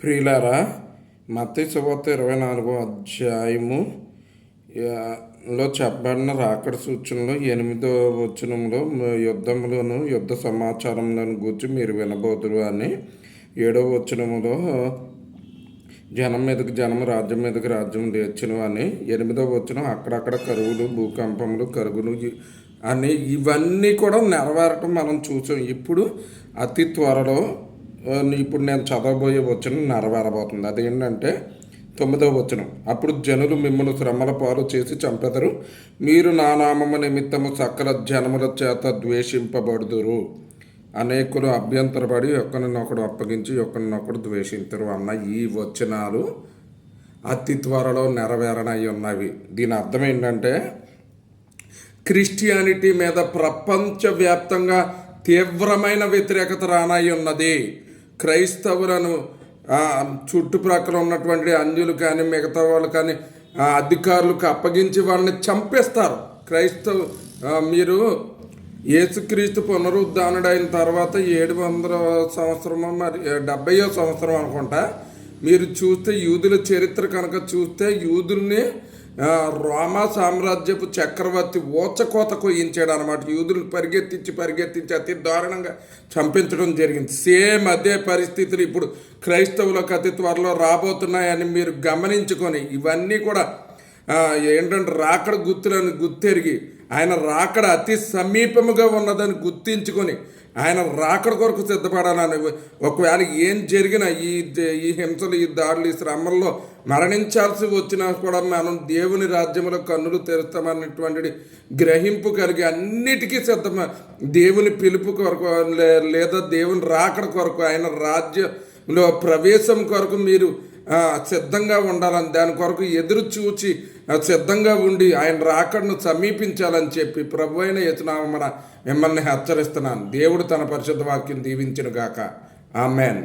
ప్రియులారా, మత్తయి సువార్త 24వ అధ్యాయము లో చెప్పబడిన రాకడ సూచనలో 8వ వచనంలో యుద్ధములను యుద్ధ సమాచారములను గూర్చి మీరు వినబోదురు అని, 7వ వచనములో జనం మీదకి జనము, రాజ్యం మీదకి రాజ్యం లేచును అని, 8వ వచనం అక్కడక్కడ కరువులు, భూకంపములు, కరుగులు అని ఇవన్నీ కూడా నెరవేరటం మనం చూసాం. ఇప్పుడు అతి త్వరలో ఇప్పుడు నేను చదవబోయే వచనం నెరవేరబోతుంది. అదేంటంటే 9వ వచనం, అప్పుడు జనులు మిమ్మల్ని శ్రమల పాలు చేసి చంపెదరు, మీరు నా నామము నిమిత్తము సకల జనముల చేత ద్వేషింపబడుదురు, అనేకులు అభ్యంతరపడి ఒకరినొకడు అప్పగించి ఒకరినొకడు ద్వేషించరు అన్న ఈ వచనాలు అతి త్వరలో నెరవేరనై ఉన్నవి. దీని అర్థం ఏంటంటే, క్రిస్టియానిటీ మీద ప్రపంచవ్యాప్తంగా తీవ్రమైన వ్యతిరేకత రానై ఉన్నది. క్రైస్తవులను చుట్టుప్రక్కల ఉన్నటువంటి అన్యులు కానీ మిగతా వాళ్ళు కానీ అధికారులకు అప్పగించి వాళ్ళని చంపేస్తారు. మీరు యేసుక్రీస్తు పునరుద్ధానుడైన తర్వాత 700వ సంవత్సరమో మరి 70వ సంవత్సరం అనుకుంటా, మీరు చూస్తే యూదుల చరిత్ర కనుక చూస్తే యూదుల్ని రోమా సామ్రాజ్యపు చక్రవర్తి ఓచకోత కొయ్యించాడు అనమాట. యూదులను పరిగెత్తించి అతి దారుణంగా చంపించడం జరిగింది. సేమ్ అదే పరిస్థితులు ఇప్పుడు క్రైస్తవులకు అతి త్వరలో రాబోతున్నాయని మీరు గమనించుకొని, ఇవన్నీ కూడా ఏంటంటే రాకడ గుర్తులను గుర్తెరిగి, ఆయన రాకడ అతి సమీపముగా ఉన్నదని గుర్తించుకొని ఆయన రాకడ కొరకు సిద్ధపడాలని, ఒకవేళ ఏం జరిగినా ఈ హింసలు, ఈ దాడులు, ఈ శ్రమల్లో మరణించాల్సి వచ్చినా కూడా మనం దేవుని రాజ్యంలో కన్నులు తెరుస్తామన్నటువంటి గ్రహింపు కలిగి అన్నిటికీ సిద్ధమ, దేవుని పిలుపు కొరకు లేదా దేవుని రాకడ కొరకు, ఆయన రాజ్యంలో ప్రవేశం కొరకు మీరు సిద్ధంగా ఉండాలని, దాని కొరకు ఎదురు చూచి సిద్ధంగా ఉండి ఆయన రాకడను సమీపించాలని చెప్పి ప్రభువైన యేసునామమున మిమ్మల్ని హెచ్చరిస్తున్నాను. దేవుడు తన పరిశుద్ధ వాక్యం దీవించును గాక. ఆమేన్.